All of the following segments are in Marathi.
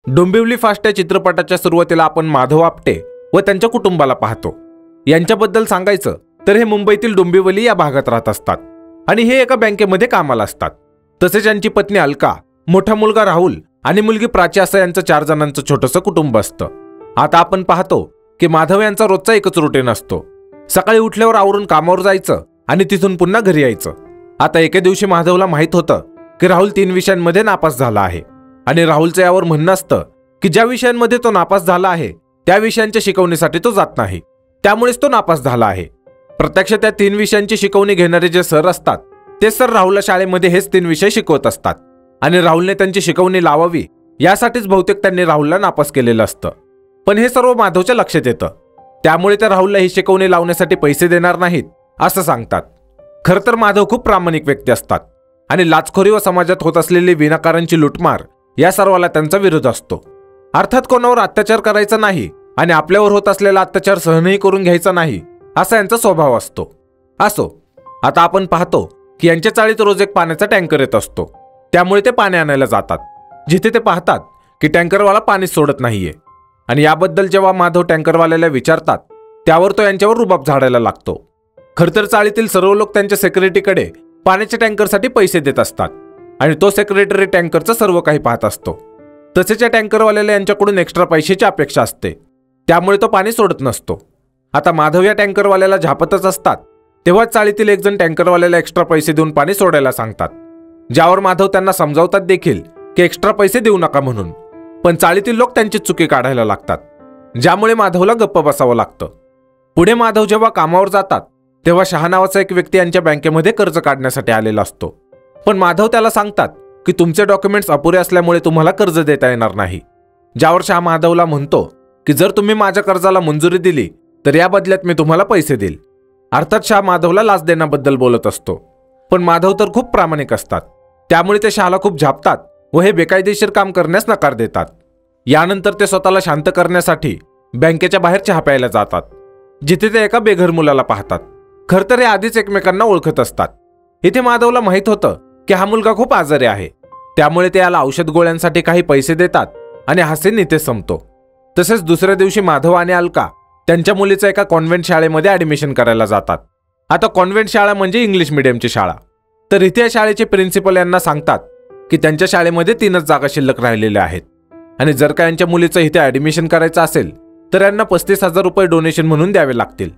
डोंबिवली फास्ट या चित्रपटाच्या सुरुवातीला आपण माधव आपटे व त्यांच्या कुटुंबाला पाहतो। यांच्याबद्दल सांगायचं तर हे मुंबईतील डोंबिवली या भागात राहत असतात आणि हे एका बँकेमध्ये कामाला असतात। तसेच यांची पत्नी अलका, मोठा मुलगा राहुल आणि मुलगी प्राची असं यांचं 4 जणांचं छोटंसं कुटुंब असतं। आता आपण पाहतो की माधव यांचा रोजचा एकच रुटीन असतो। सकाळी उठल्यावर आवरून कामावर जायचं आणि तिथून पुन्हा घरी यायचं। आता एके दिवशी माधवला माहित होतं की राहुल 3 विषयांमध्ये नापास झाला आहे आणि राहुलचं यावर म्हणणं असतं की ज्या विषयांमध्ये तो नापास झाला आहे त्या विषयांच्या शिकवणीसाठी तो जात नाही, त्यामुळेच तो नापास झाला आहे। प्रत्यक्ष त्या 3 विषयांची शिकवणी घेणारे जे सर असतात ते सर राहुलला शाळेमध्ये हेच 3 विषय शिकवत असतात आणि राहुलने त्यांची शिकवणी लावावी यासाठीच बहुतेक त्यांनी राहुलला नापास केलेलं असतं। पण हे सर्व माधवच्या लक्षात येतं, त्यामुळे ते राहुलला ही शिकवणी लावण्यासाठी पैसे देणार नाहीत असं सांगतात। खरं तर माधव खूप प्रामाणिक व्यक्ती असतात आणि लाचखोरी व समाजात होत असलेली विनाकारांची लुटमार या सर्वाला त्यांचा विरोध असतो। अर्थात कोणावर अत्याचार करायचा नाही आणि आपल्यावर होत असलेला अत्याचार सहनही करून घ्यायचा नाही असा यांचा स्वभाव असतो। असो, आता आपण पाहतो की यांच्या चाळीत रोज एक पाण्याचा टँकर येत असतो, त्यामुळे ते पाणी आणायला जातात। जिथे ते पाहतात की टँकरवाला पाणी सोडत नाहीये आणि याबद्दल जेव्हा माधव टँकरवाल्याला विचारतात त्यावर तो यांच्यावर रुबाब झाडायला लागतो। खरं तर चाळीतील सर्व लोक त्यांच्या सेक्रेटरीकडे पाण्याच्या टँकरसाठी पैसे देत असतात आणि तो सेक्रेटरी टँकरचं सर्व काही पाहत असतो। तसेच या टँकरवाल्याला यांच्याकडून एक्स्ट्रा पैशाची अपेक्षा असते, त्यामुळे तो पाणी सोडत नसतो। आता माधव या टँकरवाल्याला झापतच असतात तेव्हा चाळीतील एक जण टँकरवाल्याला एक्स्ट्रा पैसे देऊन पाणी सोडायला सांगतात, ज्यावर माधव त्यांना समजावतात देखील की एक्स्ट्रा पैसे देऊ नका म्हणून, पण चाळीतील लोक त्यांची चुकी काढायला लागतात, ज्यामुळे माधवला गप्प बसावं लागतं। पुढे माधव जेव्हा कामावर जातात तेव्हा शहा नावाचा एक व्यक्ती यांच्या बँकेमध्ये कर्ज काढण्यासाठी आलेला असतो, पण माधव त्याला सांगतात की तुमचे डॉक्युमेंट्स अपुरे असल्यामुळे तुम्हाला कर्ज देता येणार नाही। ज्यावर शहा माधवला म्हणतो की जर तुम्ही माझ्या कर्जाला मंजुरी दिली तर या बदल्यात मी तुम्हाला पैसे देईल। अर्थात शहा माधवला लाच देण्याबद्दल बोलत असतो, पण माधव तर खूप प्रामाणिक असतात, त्यामुळे ते शहाला खूप झापतात व हे बेकायदेशीर काम करण्यास नकार देतात। यानंतर ते स्वतःला शांत करण्यासाठी बँकेच्या बाहेर चहा प्यायला जातात, जिथे ते एका बेघर मुलाला पाहतात। खरं तर हे आधीच एकमेकांना ओळखत असतात। इथे माधवला माहित होतं की हा मुलगा खूप आजारी आहे, त्यामुळे ते याला औषध गोळ्यांसाठी काही पैसे देतात आणि हा सीन इथे संपतो। तसेच दुसऱ्या दिवशी माधव आणि अलका त्यांच्या मुलीचं एका कॉन्व्हेंट शाळेमध्ये ॲडमिशन करायला जातात। आता कॉन्व्हेंट शाळा म्हणजे इंग्लिश मीडियमची शाळा। तर इथे या शाळेचे प्रिन्सिपल यांना सांगतात की त्यांच्या शाळेमध्ये 3च जागा शिल्लक राहिलेल्या आहेत आणि जर का यांच्या मुलीचं इथे ॲडमिशन करायचं असेल तर यांना 35,000 रुपये डोनेशन म्हणून द्यावे लागतील।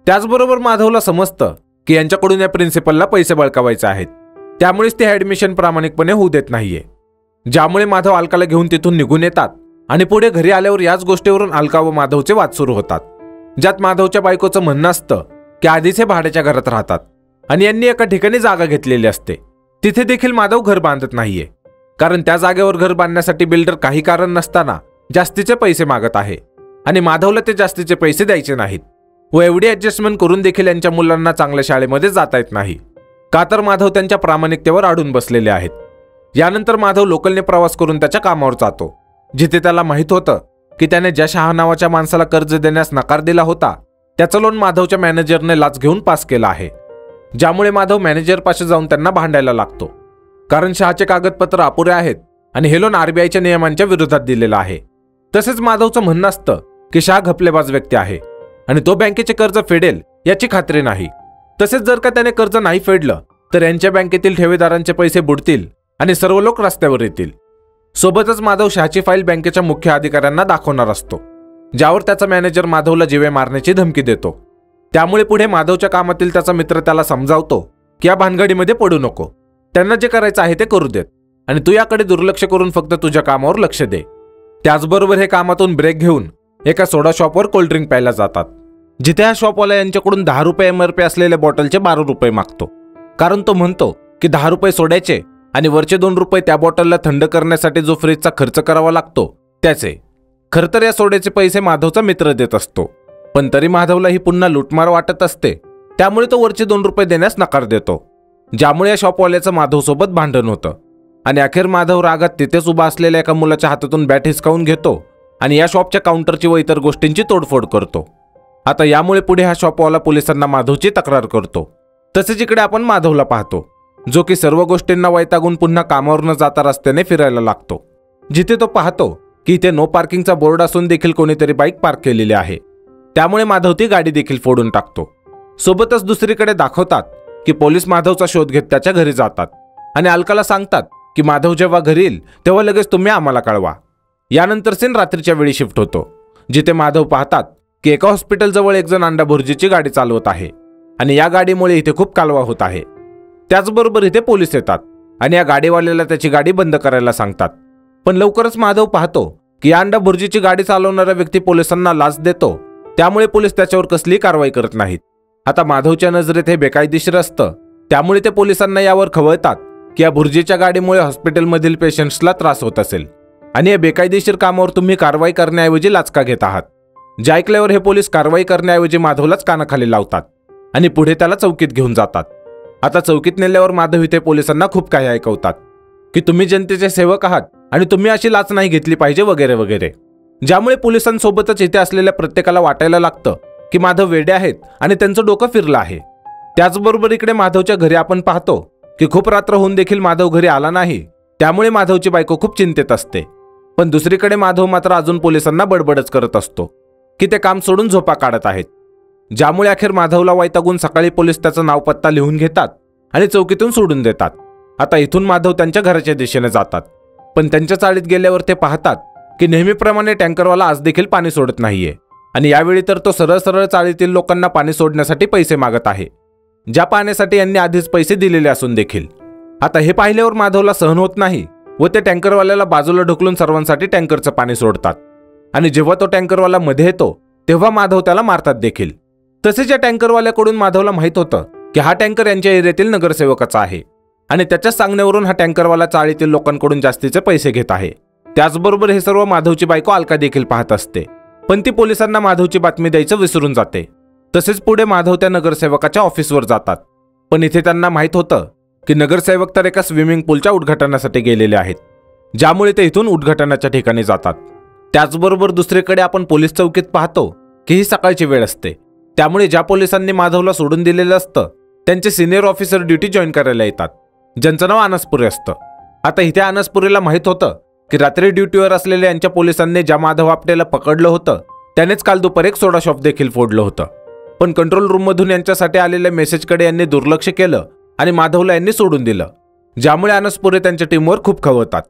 त्याचबरोबर माधवला समजतं की यांच्याकडून या प्रिन्सिपलला पैसे बळकावायचे आहेत, त्यामुळेच ते ॲडमिशन प्रामाणिकपणे होऊ देत नाहीये। ज्यामुळे माधव अलकाला घेऊन तिथून निघून येतात आणि पुढे घरी आल्यावर याच गोष्टीवरून अलका व माधवचे वाद सुरू होतात, ज्यात माधवच्या बायकोचं म्हणणं असतं की आधीच हे भाड्याच्या घरात राहतात आणि यांनी एका ठिकाणी जागा घेतलेली असते, तिथे देखील माधव घर बांधत नाहीये, कारण त्या जागेवर घर बांधण्यासाठी बिल्डर काही कारण नसताना जास्तीचे पैसे मागत आहे आणि माधवला ते जास्तीचे पैसे द्यायचे नाहीत व एवढी ॲडजस्टमेंट करून देखील यांच्या मुलांना चांगल्या शाळेमध्ये जाता येत नाही, का तर माधव त्यांच्या प्रामाणिकतेवर अडून बसलेले आहेत। यानंतर माधव लोकलने प्रवास करून त्याच्या कामावर जातो, जिथे त्याला माहित होतं की त्याने ज्या शहा नावाच्या माणसाला कर्ज देण्यास नकार दिला होता त्याचं लोन माधवच्या मॅनेजरने लाच घेऊन पास केलं आहे, ज्यामुळे माधव मॅनेजरपाशी जाऊन त्यांना भांडायला लागतो, कारण शहाचे कागदपत्र अपुरे आहेत आणि हे लोन RBIच्या नियमांच्या विरोधात दिलेलं आहे। तसेच माधवचं म्हणणं असतं की शहा घपलेबाज व्यक्ती आहे आणि तो बँकेचे कर्ज फेडेल याची खात्री नाही। तसेच जर का त्याने कर्ज नाही फेडलं तर यांच्या बँकेतील ठेवीदारांचे पैसे बुडतील आणि सर्व लोक रस्त्यावर येतील। सोबतच माधव शहाची फाईल बँकेच्या मुख्य अधिकाऱ्यांना दाखवणार असतो, ज्यावर त्याचा मॅनेजर माधवला जीवे मारण्याची धमकी देतो। त्यामुळे पुढे माधवच्या कामातील त्याचा मित्र त्याला समजावतो की या भानगडीमध्ये पडू नको, त्यांना जे करायचं आहे ते करू देत आणि तू याकडे दुर्लक्ष करून फक्त तुझ्या कामावर लक्ष दे। त्याचबरोबर हे कामातून ब्रेक घेऊन एका सोडा शॉपवर कोल्ड्रिंक प्यायला जातात, जिथे हा शॉपवाला यांच्याकडून 10 रुपये MRP असलेल्या बॉटलचे 12 रुपये मागतो, कारण तो म्हणतो की 10 रुपये सोड्याचे आणि वरचे 2 रुपये त्या बॉटलला थंड करण्यासाठी जो फ्रीजचा खर्च करावा लागतो त्याचे। खरं तर या सोड्याचे पैसे माधवचा मित्र देत असतो, पण तरी माधवला ही पुन्हा लुटमार वाटत असते, त्यामुळे तो वरचे 2 रुपये देण्यास नकार देतो, ज्यामुळे या शॉपवाल्याचं माधवसोबत भांडण होतं आणि अखेर माधव रागात तिथेच उभा असलेल्या एका मुलाच्या हातातून बॅट हिसकावून घेतो आणि या शॉपच्या काउंटरची व इतर गोष्टींची तोडफोड करतो। आता यामुळे पुढे हा शॉपवाला पोलिसांना माधवची तक्रार करतो। तसेच इकडे आपण माधवला पाहतो, जो की सर्व गोष्टींना वैतागून पुन्हा कामावर न जाता रस्त्याने फिरायला लागतो, जिथे तो पाहतो की इथे नो पार्किंगचा बोर्ड असून देखील कोणीतरी बाईक पार्क केलेली आहे. त्यामुळे माधव ती गाडी देखील फोडून टाकतो. सोबतच दुसरीकडे दाखवतात की पोलीस माधवचा शोध घेत त्याच्या घरी जातात आणि अलकाला सांगतात की माधव जेव्हा घरी येईल तेव्हा लगेच तुम्ही आम्हाला कळवा. यानंतर सीन रात्रीच्या वेळी शिफ्ट होतो, जिथे माधव पाहतात की एका हॉस्पिटलजवळ एक जण अंडा भुर्जीची गाडी चालवत आहे आणि या गाडीमुळे इथे खूप कालवा होत आहे. त्याचबरोबर इथे पोलीस येतात आणि या गाडीवाल्याला त्याची गाडी बंद करायला सांगतात. पण लवकरच माधव पाहतो की या अंडा भुर्जीची गाडी चालवणारा व्यक्ती पोलिसांना लाच देतो, त्यामुळे पोलीस त्याच्यावर कसलीही कारवाई करत नाहीत. आता माधवच्या नजरेत हे बेकायदेशीर असतं, त्यामुळे ते पोलिसांना यावर खवळतात की या भुर्जीच्या गाडीमुळे हॉस्पिटलमधील पेशंट्सला त्रास होत असेल आणि या बेकायदेशीर कामावर तुम्ही कारवाई करण्याऐवजी लाचका घेत आहात. जे ऐकल्यावर हे पोलीस कारवाई करण्याऐवजी माधवलाच कानाखाली लावतात आणि पुढे त्याला चौकीत घेऊन जातात. आता चौकीत नेल्यावर माधव इथे पोलिसांना खूप काही ऐकवतात की तुम्ही जनतेचे सेवक आहात आणि तुम्ही अशी लाच नाही घेतली पाहिजे वगैरे वगैरे, ज्यामुळे पोलिसांसोबतच इथे असलेल्या प्रत्येकाला वाटायला लागतं की माधव वेडे आहेत आणि त्यांचं डोकं फिरलं आहे. त्याचबरोबर इकडे माधवच्या घरी आपण पाहतो की खूप रात्र होऊन देखील माधव घरी आला नाही, त्यामुळे माधवची बायको खूप चिंतेत असते. पण दुसरीकडे माधव मात्र अजून पोलिसांना बडबडच करत असतो की ते काम सोडून झोपा काढत आहेत, ज्यामुळे अखेर माधवला वैतागून सकाळी पोलीस त्याचं नाव पत्ता लिहून घेतात आणि चौकीतून सोडून देतात. आता इथून माधव त्यांच्या घराच्या दिशेने जातात, पण त्यांच्या चाळीत गेल्यावर ते पाहतात की नेहमीप्रमाणे टँकरवाला आज देखील पाणी सोडत नाहीये आणि यावेळी तर तो सरळ सरळ चाळीतील लोकांना पाणी सोडण्यासाठी पैसे मागत आहे, ज्या पाण्यासाठी यांनी आधीच पैसे दिलेले असून देखील. आता हे पाहिल्यावर माधवला सहन होत नाही व ते टँकरवाल्याला बाजूला ढकलून सर्वांसाठी टँकरचं पाणी सोडतात आणि जेव्हा तो टँकरवाला मध्ये येतो तेव्हा माधव त्याला मारतात देखील. तसेच या टँकरवाल्याकडून माधवला माहित होतं की हा टँकर यांच्या एरियातील नगरसेवकाचा आहे आणि त्याच्या सांगण्यावरून हा टँकरवाला चाळीतील लोकांकडून जास्तीचे पैसे घेत आहे. त्याचबरोबर हे सर्व माधवची बायको अलका देखील पाहत असते, पण ती पोलिसांना माधवची बातमी द्यायचं विसरून जाते. तसेच पुढे माधव त्या नगरसेवकाच्या ऑफिसवर जातात, पण इथे त्यांना माहित होतं की नगरसेवक तर एका स्विमिंग पूलच्या उद्घाटनासाठी गेलेले आहेत, ज्यामुळे ते इथून उद्घाटनाच्या ठिकाणी जातात. त्याचबरोबर दुसरीकडे आपण पोलीस चौकीत पाहतो की ही सकाळची वेळ असते, त्यामुळे ज्या पोलिसांनी माधवला सोडून दिलेलं असतं त्यांचे सिनियर ऑफिसर ड्युटी जॉईन करायला येतात, ज्यांचं नाव अनसपुरे असतं. आता इथे अनसपुरेला माहित होतं की रात्री ड्युटीवर असलेल्या यांच्या पोलिसांनी ज्या माधव आपटेला पकडलं होतं त्यानेच काल दुपारी एक सोडा शॉप देखील फोडलं होतं. पण कंट्रोल रूममधून यांच्यासाठी आलेल्या मेसेजकडे यांनी दुर्लक्ष केलं आणि माधवला यांनी सोडून दिलं, ज्यामुळे अनसपुरे त्यांच्या टीमवर खूप खवळतात.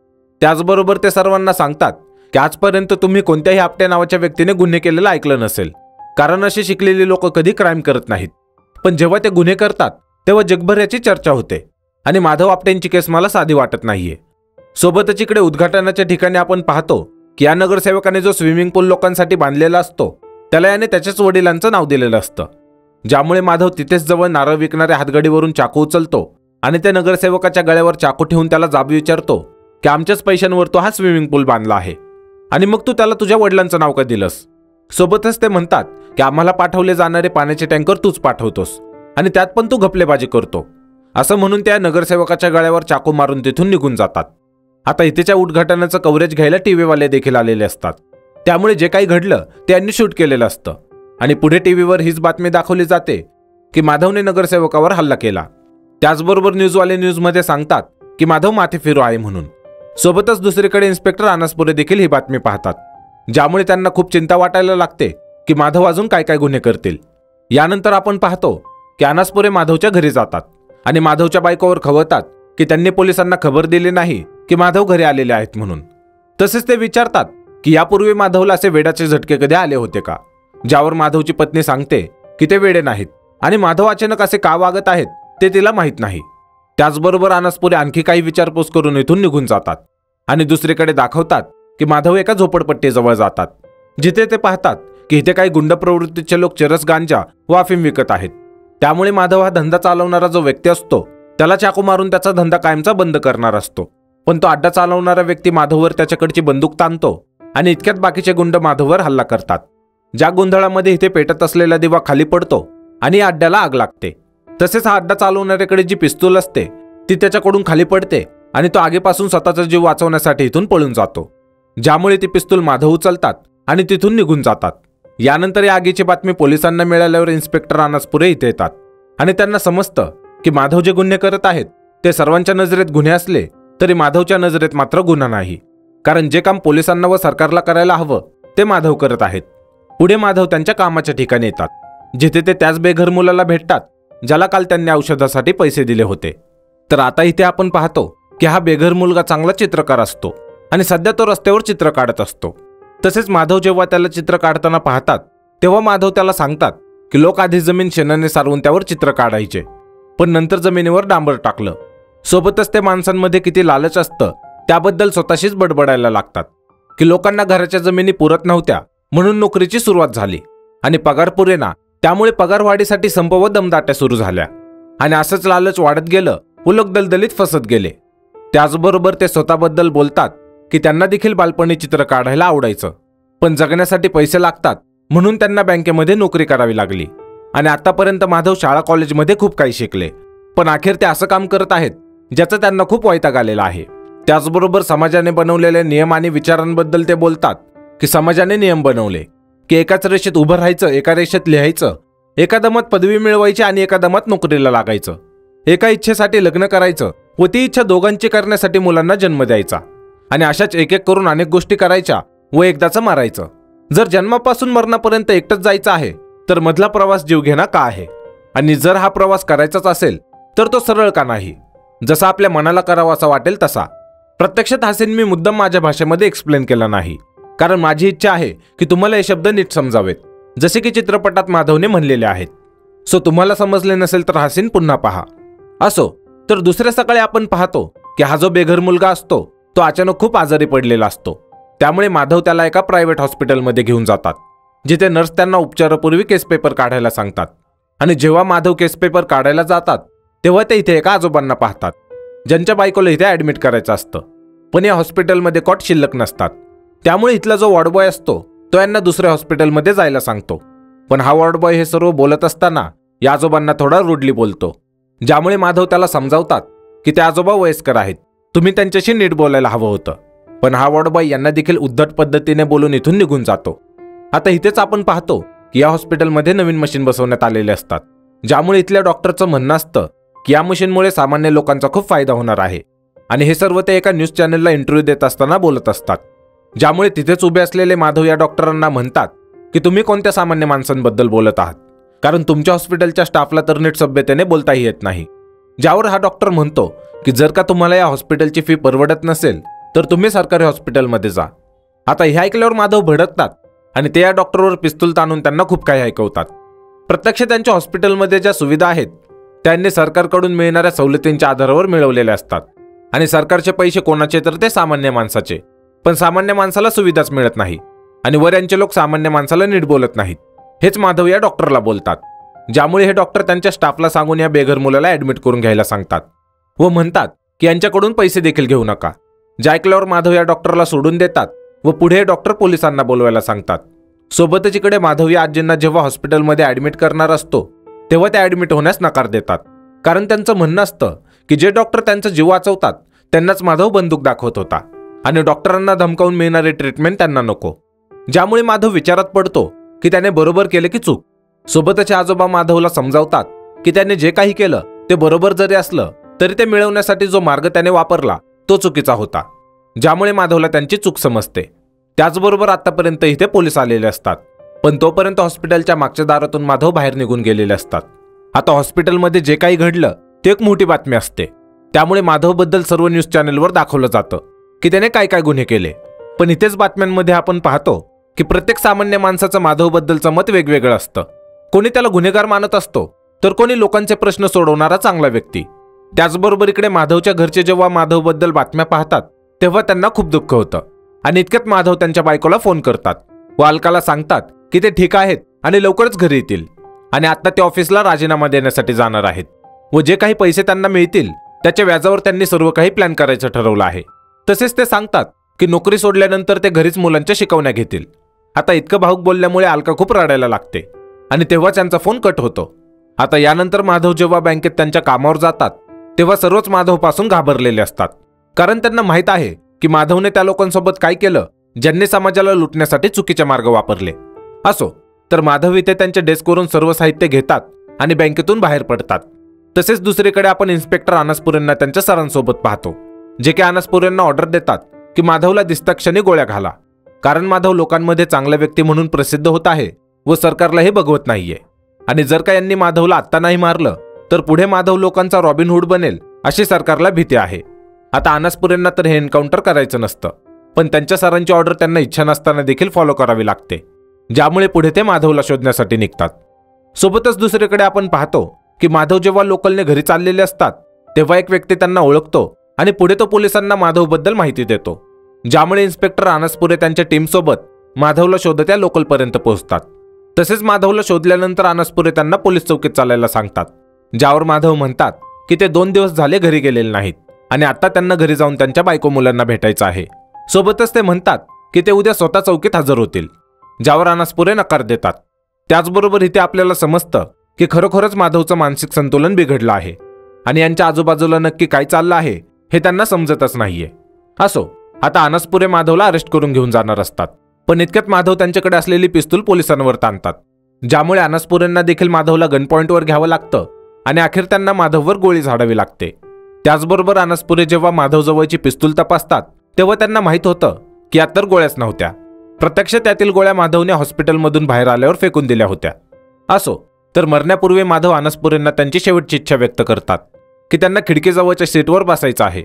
त्याचबरोबर ते सर्वांना सांगतात की आजपर्यंत तुम्ही कोणत्याही आपटे नावाच्या व्यक्तीने गुन्हे केलेलं ऐकलं नसेल, कारण अशी शिकलेली लोक कधी क्राईम करत नाहीत. पण जेव्हा ते गुन्हे करतात तेव्हा जगभर याची चर्चा होते आणि माधव आपटेंची केस मला साधी वाटत नाहीये. सोबतच इकडे उद्घाटनाच्या ठिकाणी आपण पाहतो की या नगरसेवकाने जो स्विमिंग पूल लोकांसाठी बांधलेला असतो त्याला याने त्याच्याच वडिलांचं नाव दिलेलं असतं, ज्यामुळे माधव तिथेच जवळ नारळ विकणाऱ्या हातगाडीवरून चाकू उचलतो आणि त्या नगरसेवकाच्या गळ्यावर चाकू ठेवून त्याला जाब विचारतो की आमच्याच पैशांवर तो हा स्विमिंग पूल बांधला आहे आणि मग तू त्याला तुझ्या वडिलांचं नाव का दिलंस. सोबतच ते म्हणतात की आम्हाला पाठवले जाणारे पाण्याचे टँकर तूच पाठवतोस आणि त्यात पण तू घपलेबाजी करतो, असं म्हणून त्या नगरसेवकाच्या गळ्यावर चाकू मारून तिथून निघून जातात. आता इथेच्या उद्घाटनाचं कव्हरेज घ्यायला टीव्हीवाले देखील आलेले असतात, त्यामुळे जे काही घडलं ते यांनी शूट केलेलं असतं आणि पुढे टीव्हीवर हीच बातमी दाखवली जाते की माधवने नगरसेवकावर हल्ला केला. त्याचबरोबर न्यूजवाले न्यूजमध्ये सांगतात की माधव माथे फिरू आहे म्हणून. सोबतच दुसरीकडे इन्स्पेक्टर अनसपुरे देखील ही बातमी पाहतात, ज्यामुळे त्यांना खूप चिंता वाटायला लागते की माधव अजून काय काय गुन्हे करतील. यानंतर आपण पाहतो की अनसपुरे माधवच्या घरी जातात आणि माधवच्या बायकोवर खवळतात की त्यांनी पोलिसांना खबर दिली नाही की माधव घरी आलेले आहेत म्हणून. तसेच ते विचारतात की यापूर्वी माधवला असे वेडाचे झटके कधी आले होते का, ज्यावर माधवची पत्नी सांगते की ते वेडे नाहीत आणि माधव अचानक असे का वागत आहेत ते तिला माहीत नाही. त्याचबरोबर अनसपुरे आणखी काही विचारपूस करून इथून निघून जातात आणि दुसरीकडे दाखवतात की माधव एका झोपडपट्टीजवळ जातात, जिथे ते पाहतात की इथे काही गुंड प्रवृत्तीचे लोक चरस, गांजा व अफीम विकत आहेत. त्यामुळे माधव हा धंदा चालवणारा जो व्यक्ती असतो त्याला चाकू मारून त्याचा धंदा कायमचा बंद करणार असतो. पण तो अड्डा चालवणारा व्यक्ती माधववर त्याच्याकडची बंदूक ताणतो आणि इतक्यात बाकीचे गुंड माधववर हल्ला करतात. ज्या गोंधळामध्ये इथे पेटत असलेला दिवा खाली पडतो आणि या अड्ड्याला आग लागते. तसेच हा अड्डा चालवणाऱ्याकडे जी पिस्तूल असते ती त्याच्याकडून खाली पडते आणि तो आगीपासून स्वतःचा जीव वाचवण्यासाठी इथून पळून जातो, ज्यामुळे ती पिस्तूल माधव उचलतात आणि तिथून निघून जातात. यानंतर या आगीची बातमी पोलिसांना मिळाल्यावर इन्स्पेक्टर अनसपुरे इथे येतात आणि त्यांना समजतं की माधव जे गुन्हे करत आहेत ते सर्वांच्या नजरेत गुन्हे असले तरी माधवच्या नजरेत मात्र गुन्हा नाही. कारण जे काम पोलिसांना व सरकारला करायला हवं ते माधव करत आहेत. पुढे माधव त्यांच्या कामाच्या ठिकाणी येतात, जिथे ते त्याच बेघर मुलाला भेटतात ज्याला काल त्यांनी औषधासाठी पैसे दिले होते. तर आता इथे आपण पाहतो की हा बेघर मुलगा चांगला चित्रकार असतो आणि सध्या तो रस्त्यावर चित्र काढत असतो. तसेच माधव जेव्हा त्याला चित्र काढताना पाहतात तेव्हा माधव त्याला सांगतात की लोक आधी जमीन शेणाने सारवून त्यावर चित्र काढायचे, पण नंतर जमिनीवर डांबर टाकलं. सोबतच ते माणसांमध्ये किती लालच असतं त्याबद्दल स्वतःशीच बडबडायला लागतात की लोकांना घराच्या जमिनी पुरत नव्हत्या म्हणून नोकरीची सुरुवात झाली आणि पगार पुरेना, त्यामुळे पगारवाढीसाठी संप व दमदाट्या सुरू झाल्या आणि असंच लालच वाढत गेलं व लोक दलदलीत फसत गेले. त्याचबरोबर ते स्वतःबद्दल बोलतात की त्यांना देखील बालपणी चित्र काढायला आवडायचं, पण जगण्यासाठी पैसे लागतात म्हणून त्यांना बँकेमध्ये नोकरी करावी लागली. आणि आतापर्यंत माधव शाळा कॉलेजमध्ये खूप काही शिकले, पण अखेर ते असं काम करत आहेत ज्याचा त्यांना खूप वैताग आलेला आहे. त्याचबरोबर समाजाने बनवलेले नियम आणि विचारांबद्दल ते बोलतात की समाजाने नियम बनवले की एकाच रेषेत उभं राहायचं, एका रेषेत लिहायचं, एका दमात पदवी मिळवायची आणि एका दमात नोकरीला लागायचं, एका इच्छेसाठी लग्न करायचं व ती इच्छा दोघांची करण्यासाठी मुलांना जन्म द्यायचा आणि अशाच एक एक करून अनेक गोष्टी करायच्या व एकदाचं मारायचं. जर जन्मापासून मरणापर्यंत एकटंच जायचं आहे तर मधला प्रवास जीवघेणा का आहे? आणि जर हा प्रवास करायचाच असेल तर तो सरळ का नाही, जसा आपल्या मनाला करावा असा वाटेल तसा. प्रत्यक्षात हा सीन मी मुद्दाम माझ्या भाषेमध्ये एक्सप्लेन केला नाही, कारण माझी इच्छा आहे की तुम्हाला हे शब्द नीट समजावेत, जसे की चित्रपटात माधवने म्हणलेले आहेत. सो तुम्हाला समजले नसेल तर हा सीन पुन्हा पहा. असो, तर दुसऱ्या सकाळी आपण पाहतो की हा जो बेघर मुलगा असतो तो अचानक खूप आजारी पडलेला असतो. त्यामुळे माधव त्याला एका प्रायव्हेट हॉस्पिटलमध्ये घेऊन जातात, जिथे नर्स त्यांना उपचारापूर्वी केस पेपर काढायला सांगतात. आणि जेव्हा माधव केस पेपर काढायला जातात तेव्हा ते इथे एका आजोबांना पाहतात ज्यांच्या बायकोला इथे ॲडमिट करायचं असतं, पण या हॉस्पिटलमध्ये कॉट शिल्लक नसतात. त्यामुळे इथला जो वॉर्डबॉय असतो तो यांना दुसऱ्या हॉस्पिटलमध्ये जायला सांगतो. पण हा वॉर्डबॉय हे सर्व बोलत असताना या आजोबांना थोडा रूडली बोलतो, ज्यामुळे माधव त्याला समजावतात की ते आजोबा वयस्कर आहेत, तुम्ही त्यांच्याशी नीट बोलायला हवं होतं. पण हा वॉर्डबॉय यांना देखील उद्धट पद्धतीने बोलून इथून निघून जातो. आता इथेच आपण पाहतो की या हॉस्पिटलमध्ये नवीन मशीन बसवण्यात आलेले असतात, ज्यामुळे इथल्या डॉक्टरचं म्हणणं असतं की या मशीनमुळे सामान्य लोकांचा खूप फायदा होणार आहे. आणि हे सर्व ते एका न्यूज चॅनलला इंटरव्ह्यू देत असताना बोलत असतात, ज्यामुळे तिथेच उभे असलेले माधव या डॉक्टरांना म्हणतात की तुम्ही कोणत्या सामान्य माणसांबद्दल बोलत आहात, कारण तुमच्या हॉस्पिटलच्या स्टाफला तर नीट सभ्यतेने बोलताही येत नाही. ज्यावर हा डॉक्टर म्हणतो की जर का तुम्हाला या हॉस्पिटलची फी परवडत नसेल तर तुम्ही सरकारी हॉस्पिटलमध्ये जा. आता हे ऐकल्यावर माधव भडकतात आणि ते या डॉक्टरवर पिस्तूल ताणून त्यांना खूप काही ऐकवतात. प्रत्यक्ष त्यांच्या हॉस्पिटलमध्ये ज्या सुविधा आहेत त्यांनी सरकारकडून मिळणाऱ्या सवलतींच्या आधारावर मिळवलेल्या असतात आणि सरकारचे पैसे कोणाचे तर ते सामान्य माणसाचे, पण सामान्य माणसाला सुविधाच मिळत नाही आणि वर यांचे लोक सामान्य माणसाला नीट बोलत नाहीत. हेच माधव या डॉक्टरला बोलतात, ज्यामुळे हे डॉक्टर त्यांच्या स्टाफला सांगून या बेघर मुलाला ॲडमिट करून घ्यायला सांगतात व म्हणतात की यांच्याकडून पैसे देखील घेऊ नका. जे ऐकल्यावर माधव या डॉक्टरला सोडून देतात व पुढे डॉक्टर पोलिसांना बोलवायला सांगतात. सोबतच इकडे माधव या आजींना जेव्हा हॉस्पिटलमध्ये ॲडमिट करणार असतो तेव्हा ते ॲडमिट होण्यास नकार देतात, कारण त्यांचं म्हणणं असतं की जे डॉक्टर त्यांचा जीव वाचवतात त्यांनाच माधव बंदूक दाखवत होता आणि डॉक्टरांना धमकावून मिळणारी ट्रीटमेंट त्यांना नको. ज्यामुळे माधव विचारात पडतो की त्याने बरोबर केले की चूक. सोबतच आजोबा माधवला समजावतात की त्याने जे काही केलं ते बरोबर जरी असलं तरी ते मिळवण्यासाठी जो मार्ग त्याने वापरला तो चुकीचा होता, ज्यामुळे माधवला त्यांची चूक समजते. त्याचबरोबर आतापर्यंत इथे पोलीस आलेले असतात, पण तोपर्यंत हॉस्पिटलच्या मागच्या दारातून माधव बाहेर निघून गेलेले असतात. आता हॉस्पिटलमध्ये जे काही घडलं ते एक मोठी बातमी असते, त्यामुळे माधवबद्दल सर्व न्यूज चॅनलवर दाखवलं जातं की त्याने काय काय गुन्हे केले. पण इथेच बातम्यांमध्ये आपण पाहतो की प्रत्येक सामान्य माणसाचं माधवबद्दलचं मत वेगवेगळं असतं. कोणी त्याला गुन्हेगार मानत असतो तर कोणी लोकांचे प्रश्न सोडवणारा चांगला व्यक्ती. त्याचबरोबर इकडे माधवच्या घरचे जेव्हा माधवबद्दल बातम्या पाहतात तेव्हा त्यांना खूप दुःख होतं आणि इतक्यात माधव त्यांच्या बायकोला फोन करतात व अलकाला सांगतात की ते ठीक आहेत आणि लवकरच घरी येतील आणि आता ते ऑफिसला राजीनामा देण्यासाठी जाणार आहेत व जे काही पैसे त्यांना मिळतील त्याच्या व्याजावर त्यांनी सर्व काही प्लॅन करायचं ठरवलं आहे. तसेच ते सांगतात की नोकरी सोडल्यानंतर ते घरीच मुलांच्या शिकवण्या घेतील. आता इतकं भाऊक बोलल्यामुळे अलका खूप रडायला लागते आणि तेव्हाच त्यांचा फोन कट होतो. आता यानंतर माधव जेव्हा बँकेत त्यांच्या कामावर जातात तेव्हा सर्वच माधवपासून घाबरलेले असतात, कारण त्यांना माहीत आहे की माधवने त्या लोकांसोबत काय केलं ज्यांनी समाजाला लुटण्यासाठी चुकीचे मार्ग वापरले. असो, तर माधव इथे त्यांच्या डेस्कवरून सर्व साहित्य घेतात आणि बँकेतून बाहेर पडतात. तसेच दुसरीकडे आपण इन्स्पेक्टर अनासपुरेंना त्यांच्या सरांसोबत पाहतो, जे की अनासपुरेंना ऑर्डर देतात की माधवला दिसता क्षणी गोळ्या घाला, कारण माधव लोकांमध्ये चांगला व्यक्ती म्हणून प्रसिद्ध होत आहे व सरकारला हे बघवत नाहीये. आणि जर का यांनी माधवला आत्ता नाही मारलं तर पुढे माधव लोकांचा रॉबिनहूड बनेल अशी सरकारला भीती आहे. आता अनासपुरेंना तर हे एन्काउंटर करायचं नसतं, पण त्यांच्या सरांची ऑर्डर त्यांना इच्छा नसताना देखील फॉलो करावी लागते, ज्यामुळे पुढे ते माधवला शोधण्यासाठी निघतात. सोबतच दुसरीकडे आपण पाहतो की माधव जेव्हा लोकलने घरी चाललेले असतात तेव्हा एक व्यक्ती त्यांना ओळखतो आणि पुढे तो पोलिसांना माधवबद्दल माहिती देतो, ज्यामुळे इन्स्पेक्टर अनासपुरे त्यांच्या टीमसोबत माधवला शोधत या लोकलपर्यंत पोहोचतात. तसेच माधवला शोधल्यानंतर अनासपुरे त्यांना पोलीस चौकीत चालायला सांगतात, ज्यावर माधव म्हणतात की ते 2 दिवस झाले घरी गेलेले नाहीत आणि आता त्यांना घरी जाऊन त्यांच्या बायको मुलांना भेटायचं आहे. सोबतच ते म्हणतात की ते उद्या स्वतः चौकीत हजर होतील, ज्यावर अनासपुरे नकार देतात. त्याचबरोबर इथे आपल्याला समजतं की खरोखरच माधवचं मानसिक संतुलन बिघडलं आहे आणि यांच्या आजूबाजूला नक्की काय चाललं आहे हे त्यांना समजतच नाहीये. असो, आता अनासपुरे माधवला अरेस्ट करून घेऊन जाणार असतात, पण इतक्यात माधव त्यांच्याकडे असलेली पिस्तूल पोलिसांवर ताणतात, ज्यामुळे अनासपुरेंना देखील माधवला गन पॉइंटवर घ्यावं लागतं आणि अखेर त्यांना माधववर गोळी झाडावी लागते. त्याचबरोबर अनासपुरे जेव्हा माधवजवळची पिस्तूल तपासतात तेव्हा त्यांना माहीत होतं की यात तर गोळ्याच नव्हत्या. प्रत्यक्ष त्यातील गोळ्या माधवने हॉस्पिटलमधून बाहेर आल्यावर फेकून दिल्या होत्या. असो, तर मरण्यापूर्वी माधव अनासपुरेंना त्यांची शेवटची इच्छा व्यक्त करतात की त्यांना खिडकीजवळच्या सीटवर बसायचं आहे,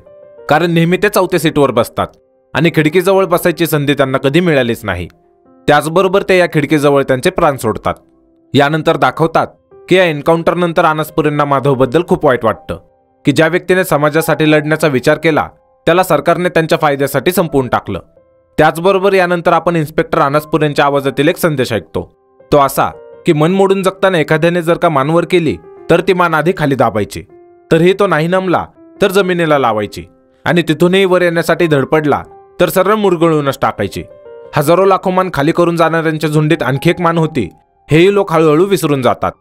कारण नेहमी ते 4थ्या सीटवर बसतात आणि खिडकीजवळ बसायची संधी त्यांना कधी मिळालीच नाही. त्याचबरोबर ते या खिडकीजवळ त्यांचे प्राण सोडतात. यानंतर दाखवतात की या एन्काउंटरनंतर अनासपुरेंना माधवबद्दल खूप वाईट वाटतं की ज्या व्यक्तीने समाजासाठी लढण्याचा विचार केला त्याला सरकारने त्यांच्या फायद्यासाठी संपवून टाकलं. त्याचबरोबर यानंतर आपण इन्स्पेक्टर अनासपुरेंच्या आवाजातील एक संदेश ऐकतो, तो असा की मन मोडून जगताना एखाद्याने जर का मानवर केली तर ती मान आधी खाली दाबायची, तरीही तो नाही नमला तर जमिनीला लावायची आणि तिथूनही वर येण्यासाठी धडपडला तर सरळ मुरगळूनच टाकायची. हजारो लाखो मान खाली करून जाणाऱ्यांच्या झुंडीत आणखी एक मान होती, हेही लोक हळूहळू विसरून जातात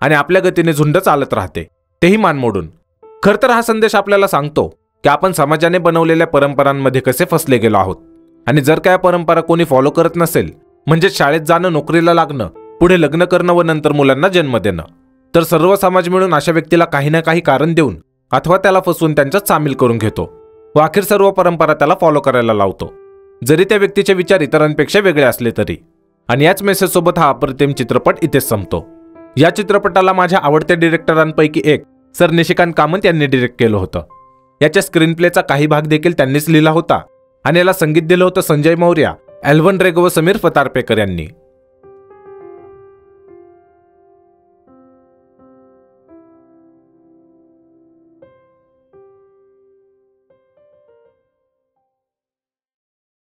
आणि आपल्या गतीने झुंड चालत राहते, तेही मान मोडून. खरं तर हा संदेश आपल्याला सांगतो की आपण समाजाने बनवलेल्या परंपरांमध्ये कसे फसले गेलो आहोत आणि जर का या परंपरा कोणी फॉलो करत नसेल, म्हणजे शाळेत जाणं, नोकरीला लागणं, पुढे लग्न करणं व नंतर मुलांना जन्म देणं, तर सर्व समाज मिळून अशा व्यक्तीला काही ना काही कारण देऊन अथवा त्याला फसवून त्यांच्यात सामील करून घेतो व अखेर सर्व परंपरा त्याला फॉलो करायला लावतो, जरी त्या व्यक्तीचे विचार इतरांपेक्षा वेगळे असले तरी. आणि याच मेसेजसोबत हा अप्रतिम चित्रपट इथेच संपतो. या चित्रपटाला माझ्या आवडत्या डिरेक्टरांपैकी एक सर निशिकांत कामत यांनी डिरेक्ट केलं होतं. याच्या स्क्रीनप्लेचा काही भाग देखील त्यांनीच लिहिला होता आणि याला संगीत दिलं होतं संजय मौर्य, एल्वन रेगो व समीर फतारपेकर यांनी.